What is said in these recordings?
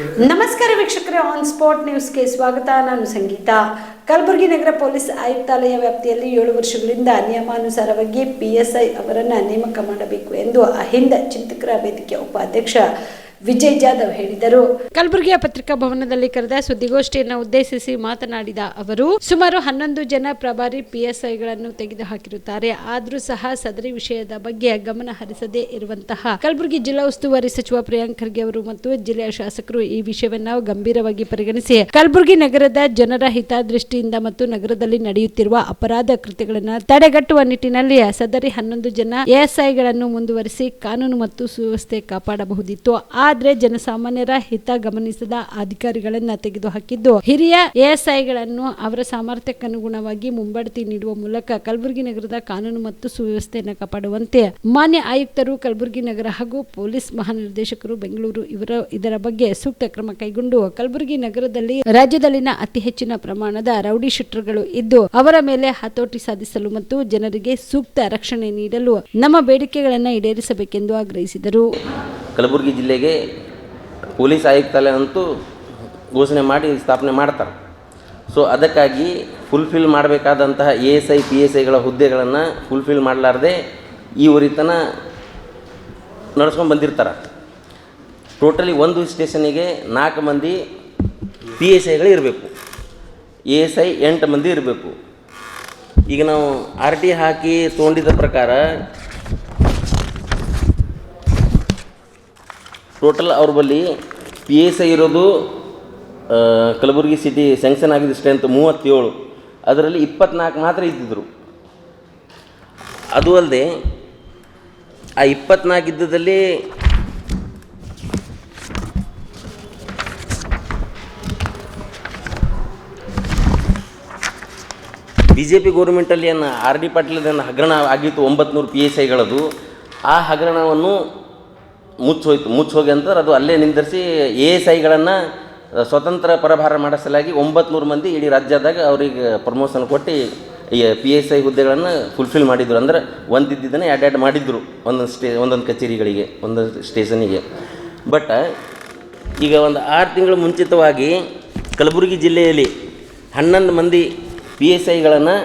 ನಮಸ್ಕಾರ ವೀಕ್ಷಕರೇ, on spot ನ್ಯೂಸ್ಗೆ ಸ್ವಾಗತ. ನಾನು ಸಂಗೀತ. ಕಲಬುರಗಿ ನಗರ ಪೊಲೀಸ್ ಆಯುಕ್ತಾಲಯ ವ್ಯಾಪ್ತಿಯಲ್ಲಿ 7 ವರ್ಷಗಳಿಂದ ನಿಯಮಾನುಸಾರವಾಗಿ PSI ಅವರನ್ನು ನೇಮಕ ಮಾಡಬೇಕು ಎಂದು ಅಹಿಂದ ಚಿಂತಕರ ವೇದಿಕೆ ಉಪಾಧ್ಯಕ್ಷ ವಿಜಯ್ ಜಾಧವ್ ಹೇಳಿದರು. ಕಲಬುರಗಿಯ ಪತ್ರಿಕಾ ಭವನದಲ್ಲಿ ಕರೆದ ಸುದ್ದಿಗೋಷ್ಠಿಯನ್ನು ಉದ್ದೇಶಿಸಿ ಮಾತನಾಡಿದ ಅವರು, ಸುಮಾರು 11 ಜನ ಪ್ರಭಾರಿ PSIಗಳನ್ನು ತೆಗೆದುಹಾಕಿರುತ್ತಾರೆ. ಆದರೂ ಸಹ ಸದರಿ ವಿಷಯದ ಬಗ್ಗೆ ಗಮನ ಹರಿಸದೇ ಇರುವಂತಹ ಕಲಬುರಗಿ ಜಿಲ್ಲಾ ಉಸ್ತುವಾರಿ ಸಚಿವ ಪ್ರಿಯಾಂಕ್ ಖರ್ಗೆ ಅವರು ಮತ್ತು ಜಿಲ್ಲೆಯ ಶಾಸಕರು ಈ ವಿಷಯವನ್ನು ಗಂಭೀರವಾಗಿ ಪರಿಗಣಿಸಿ ಕಲಬುರಗಿ ನಗರದ ಜನರ ಹಿತದೃಷ್ಟಿಯಿಂದ ಮತ್ತು ನಗರದಲ್ಲಿ ನಡೆಯುತ್ತಿರುವ ಅಪರಾಧ ಕೃತ್ಯಗಳನ್ನು ತಡೆಗಟ್ಟುವ ನಿಟ್ಟಿನಲ್ಲಿ ಸದರಿ 11 ಜನ ASIಗಳನ್ನು ಮುಂದುವರಿಸಿ ಕಾನೂನು ಮತ್ತು ಸುವ್ಯವಸ್ಥೆ ಕಾಪಾಡಬಹುದಿತ್ತು. ಆದರೆ ಜನಸಾಮಾನ್ಯರ ಹಿತ ಗಮನಿಸದ ಅಧಿಕಾರಿಗಳನ್ನ ತೆಗೆದುಹಾಕಿದ್ದು ಹಿರಿಯ ASIಗಳನ್ನು ಅವರ ಸಾಮರ್ಥ್ಯಕ್ಕನುಗುಣವಾಗಿ ಮುಂಬಡ್ತಿ ನೀಡುವ ಮೂಲಕ ಕಲಬುರಗಿ ನಗರದ ಕಾನೂನು ಮತ್ತು ಸುವ್ಯವಸ್ಥೆಯನ್ನು ಕಾಪಾಡುವಂತೆ ಮಾನ್ಯ ಆಯುಕ್ತರು, ಕಲಬುರಗಿ ನಗರ ಹಾಗೂ ಪೊಲೀಸ್ ಮಹಾನಿರ್ದೇಶಕರು ಬೆಂಗಳೂರು ಇದರ ಬಗ್ಗೆ ಸೂಕ್ತ ಕ್ರಮ ಕೈಗೊಂಡು ಕಲಬುರಗಿ ನಗರದಲ್ಲಿ ರಾಜ್ಯದಲ್ಲಿನ ಅತಿ ಹೆಚ್ಚಿನ ಪ್ರಮಾಣದ ರೌಡಿ ಶೂಟರ್ಗಳು ಇದ್ದು ಅವರ ಮೇಲೆ ಹತೋಟಿ ಸಾಧಿಸಲು ಮತ್ತು ಜನರಿಗೆ ಸೂಕ್ತ ರಕ್ಷಣೆ ನೀಡಲು ನಮ್ಮ ಬೇಡಿಕೆಗಳನ್ನು ಈಡೇರಿಸಬೇಕೆಂದು ಆಗ್ರಹಿಸಿದರು. ಕಲಬುರಗಿ ಜಿಲ್ಲೆಗೆ ಪೊಲೀಸ್ ಆಯುಕ್ತಾಲಯ ಅಂತೂ ಘೋಷಣೆ ಮಾಡಿ ಸ್ಥಾಪನೆ ಮಾಡ್ತಾರೆ. ಸೊ ಅದಕ್ಕಾಗಿ ಫುಲ್ಫಿಲ್ ಮಾಡಬೇಕಾದಂತಹ ASI PSIಗಳ ಹುದ್ದೆಗಳನ್ನು ಫುಲ್ಫಿಲ್ ಮಾಡಲಾರ್ದೆ ಈವರಿತನ ನಡೆಸ್ಕೊಂಡು ಬಂದಿರ್ತಾರೆ. ಟೋಟಲಿ ಒಂದು ಸ್ಟೇಷನಿಗೆ 4 ಮಂದಿ PSIಗಳು ಇರಬೇಕು, ASI 8 ಮಂದಿ ಇರಬೇಕು. ಈಗ ನಾವು RT ಹಾಕಿ ತೊಗೊಂಡಿದ್ದ ಪ್ರಕಾರ ಟೋಟಲ್ ಅವ್ರ ಬಳಿ PSI ಇರೋದು ಕಲಬುರಗಿ ಸಿಟಿ ಸ್ಯಾಂಕ್ಷನ್ ಆಗಿದ್ದ ಸ್ಟ್ರೆಂತ್ 37, ಅದರಲ್ಲಿ 24 ಮಾತ್ರ ಇದ್ದಿದ್ದರು. ಅದು ಅಲ್ಲದೆ ಆ 24 ಇದ್ದದಲ್ಲಿ BJP ಗೌರ್ಮೆಂಟಲ್ಲಿ ಏನು RD ಪಾಟೀಲದನ್ನು ಹಗರಣ ಆಗಿತ್ತು 900 PSIಗಳದು. ಆ ಹಗರಣವನ್ನು ಮುಚ್ಚೋಗಿ ಅಂತ ಅದು ಅಲ್ಲೇ ನಿಂದಿರಿಸಿ ASIಗಳನ್ನು ಸ್ವತಂತ್ರ ಪರಭಾರ ಮಾಡಿಸಲಾಗಿ 900 ಮಂದಿ ಇಡೀ ರಾಜ್ಯದಾಗ ಅವ್ರಿಗೆ ಪ್ರಮೋಷನ್ ಕೊಟ್ಟು PSI ಹುದ್ದೆಗಳನ್ನು ಫುಲ್ಫಿಲ್ ಮಾಡಿದ್ರು. ಅಂದ್ರೆ ಒಂದಿದ್ದನ್ನು ಎರಡು ಮಾಡಿದ್ರು ಒಂದೊಂದು ಕಚೇರಿಗಳಿಗೆ, ಒಂದೊಂದು ಸ್ಟೇಷನಿಗೆ. ಬಟ್ ಈಗ ಒಂದು 6 ತಿಂಗಳು ಮುಂಚಿತವಾಗಿ ಕಲಬುರಗಿ ಜಿಲ್ಲೆಯಲ್ಲಿ 11 ಮಂದಿ PSIಗಳನ್ನು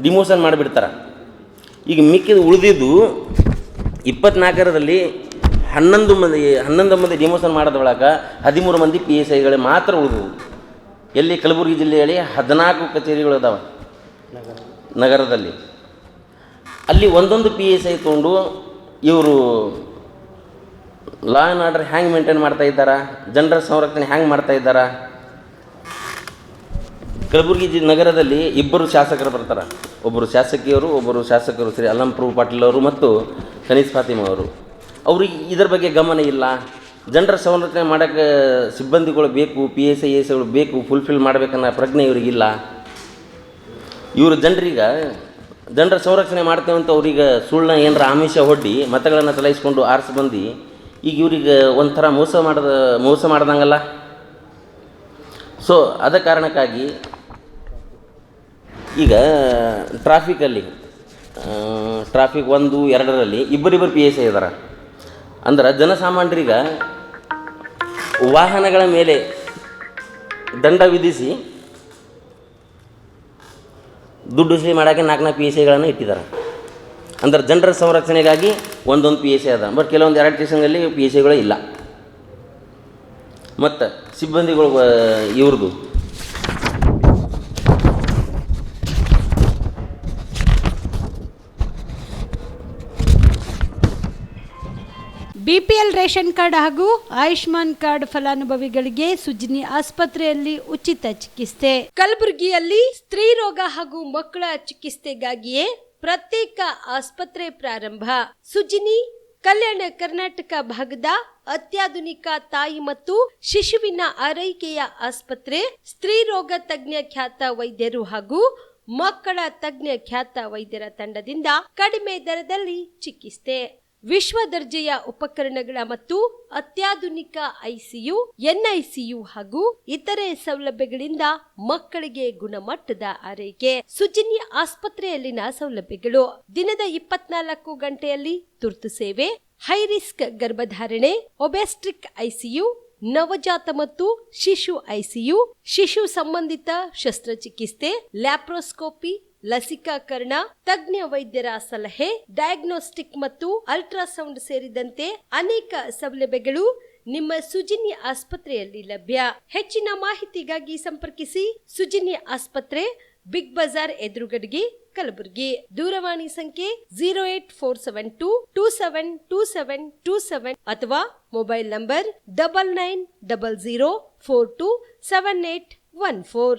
ಡಿಮೋಷನ್ ಮಾಡಿಬಿಡ್ತಾರೆ. ಈಗ ಮಿಕ್ಕಿದ ಉಳಿದಿದ್ದು 24ರಲ್ಲಿ 11 ಮಂದಿ ಡಿಮೋಷನ್ ಮಾಡೋದ ಒಳಗೆ 13 ಮಂದಿ PSIಗಳೇ ಮಾತ್ರ ಉಳಿದವು. ಎಲ್ಲಿ ಕಲಬುರಗಿ ಜಿಲ್ಲೆಯಲ್ಲಿ 14 ಕಚೇರಿಗಳು ಅದಾವೆ ನಗರದಲ್ಲಿ. ಅಲ್ಲಿ ಒಂದೊಂದು PSI ತೊಗೊಂಡು ಇವರು ಲಾ ಆ್ಯಂಡ್ ಆರ್ಡರ್ ಹ್ಯಾಂಗೆ ಮೇಂಟೈನ್ ಮಾಡ್ತಾ ಇದ್ದಾರಾ, ಜನರ ಸಂರಕ್ಷಣೆ ಹ್ಯಾಂಗೆ ಮಾಡ್ತಾ ಇದ್ದಾರಾ. ಕಲಬುರಗಿ ನಗರದಲ್ಲಿ 2 ಶಾಸಕರು ಬರ್ತಾರೆ, ಒಬ್ಬರು ಶಾಸಕಿಯವರು, ಒಬ್ಬರು ಶಾಸಕರು ಶ್ರೀ ಅಲ್ಲಂಪ್ರಭು ಪಾಟೀಲ್ ಅವರು ಮತ್ತು ಕನೀಸ್ ಫಾತಿಮಾ ಅವರು. ಅವ್ರಿಗೆ ಇದರ ಬಗ್ಗೆ ಗಮನ ಇಲ್ಲ. ಜನರ ಸಂರಕ್ಷಣೆ ಮಾಡೋಕ್ಕೆ ಸಿಬ್ಬಂದಿಗಳು ಬೇಕು, PSI ASIಗಳು ಬೇಕು, ಫುಲ್ಫಿಲ್ ಮಾಡಬೇಕನ್ನೋ ಪ್ರಜ್ಞೆ ಇವರಿಗಿಲ್ಲ. ಇವರು ಜನರ ಸಂರಕ್ಷಣೆ ಮಾಡ್ತೇವೆ ಅಂತ ಅವ್ರಿಗೆ ಸುಳ್ಳ ಏನರ ಆಮಿಷ ಹೊಡ್ಡಿ ಮತಗಳನ್ನು ಚಲಾಯಿಸ್ಕೊಂಡು ಆರಿಸಿ ಬಂದು ಈಗ ಇವ್ರಿಗೆ ಒಂಥರ ಮೋಸ ಮಾಡ್ದಂಗಲ್ಲ. ಸೊ ಅದ ಕಾರಣಕ್ಕಾಗಿ ಈಗ ಟ್ರಾಫಿಕ್ 1, 2ರಲ್ಲಿ ಇಬ್ಬರಿಬ್ಬರು PSI ಇದ್ದಾರೆ. ಅಂದ್ರೆ ಜನಸಾಮಾನ್ಯರಿಗೆ ವಾಹನಗಳ ಮೇಲೆ ದಂಡ ವಿಧಿಸಿ ದುಡ್ಡು ವಸೂಲಿ ಮಾಡೋಕ್ಕೆ 4 PSIಗಳನ್ನು ಇಟ್ಟಿದ್ದಾರೆ. ಅಂದ್ರೆ ಜನರ ಸಂರಕ್ಷಣೆಗಾಗಿ ಒಂದೊಂದು PSI ಅದ. ಬಟ್ ಕೆಲವೊಂದು 2 ಸ್ಟೇಷನ್ಗಳಲ್ಲಿ PSIಗಳೇ ಇಲ್ಲ. ಮತ್ತು ಸಿಬ್ಬಂದಿಗಳು ಇವ್ರದ್ದು BPL ರೇಷನ್ ಕಾರ್ಡ್ ಹಾಗೂ ಆಯುಷ್ಮಾನ್ ಕಾರ್ಡ್ ಫಲಾನುಭವಿಗಳಿಗೆ ಸುಜಿನಿ ಆಸ್ಪತ್ರೆಯಲ್ಲಿ ಉಚಿತ ಚಿಕಿತ್ಸೆ. ಕಲಬುರಗಿಯಲ್ಲಿ ಸ್ತ್ರೀ ರೋಗ ಹಾಗೂ ಮಕ್ಕಳ ಚಿಕಿತ್ಸೆಗಾಗಿಯೇ ಪ್ರತ್ಯೇಕ ಆಸ್ಪತ್ರೆ ಪ್ರಾರಂಭ. ಸುಜಿನಿ ಕಲ್ಯಾಣ ಕರ್ನಾಟಕ ಭಾಗದ ಅತ್ಯಾಧುನಿಕ ತಾಯಿ ಮತ್ತು ಶಿಶುವಿನ ಆರೈಕೆಯ ಆಸ್ಪತ್ರೆ. ಸ್ತ್ರೀ ರೋಗ ತಜ್ಞ ಖ್ಯಾತ ವೈದ್ಯರು ಹಾಗೂ ಮಕ್ಕಳ ತಜ್ಞ ಖ್ಯಾತ ವೈದ್ಯರ ತಂಡದಿಂದ ಕಡಿಮೆ ದರದಲ್ಲಿ ಚಿಕಿತ್ಸೆ, ವಿಶ್ವ ದರ್ಜೆಯ ಉಪಕರಣಗಳ ಮತ್ತು ಅತ್ಯಾಧುನಿಕ ICU, NICU ಹಾಗೂ ಇತರೆ ಸೌಲಭ್ಯಗಳಿಂದ ಮಕ್ಕಳಿಗೆ ಗುಣಮಟ್ಟದ ಆರೈಕೆ. ಸುಜಿನಿ ಆಸ್ಪತ್ರೆಯಲ್ಲಿನ ಸೌಲಭ್ಯಗಳು: ದಿನದ 24 ಗಂಟೆಯಲ್ಲಿ ತುರ್ತು ಸೇವೆ, ಹೈ ರಿಸ್ಕ್ ಗರ್ಭಧಾರಣೆ, ಒಬೆಸ್ಟ್ರಿಕ್ ICU, ನವಜಾತ ಮತ್ತು ಶಿಶು ಐಸಿಯು, ಶಿಶು ಸಂಬಂಧಿತ ಶಸ್ತ್ರಚಿಕಿತ್ಸೆ, ಲ್ಯಾಪ್ರೋಸ್ಕೋಪಿ, ಲಸಿಕಾಕರಣ, ತಜ್ಞ ವೈದ್ಯರ ಸಲಹೆ, ಡಯಾಗ್ನೋಸ್ಟಿಕ್ ಮತ್ತು ಅಲ್ಟ್ರಾಸೌಂಡ್ ಸೇರಿದಂತೆ ಅನೇಕ ಸೌಲಭ್ಯಗಳು ನಿಮ್ಮ ಸುಜಿನ್ಯ ಆಸ್ಪತ್ರೆಯಲ್ಲಿ ಲಭ್ಯ. ಹೆಚ್ಚಿನ ಮಾಹಿತಿಗಾಗಿ ಸಂಪರ್ಕಿಸಿ ಸುಜಿನ್ಯ ಆಸ್ಪತ್ರೆ, ಬಿಗ್ ಬಜಾರ್ ಎದುರುಗಡೆಗೆ, ಕಲಬುರಗಿ. ದೂರವಾಣಿ ಸಂಖ್ಯೆ 08472272727 ಅಥವಾ ಮೊಬೈಲ್ ನಂಬರ್ 9900427814.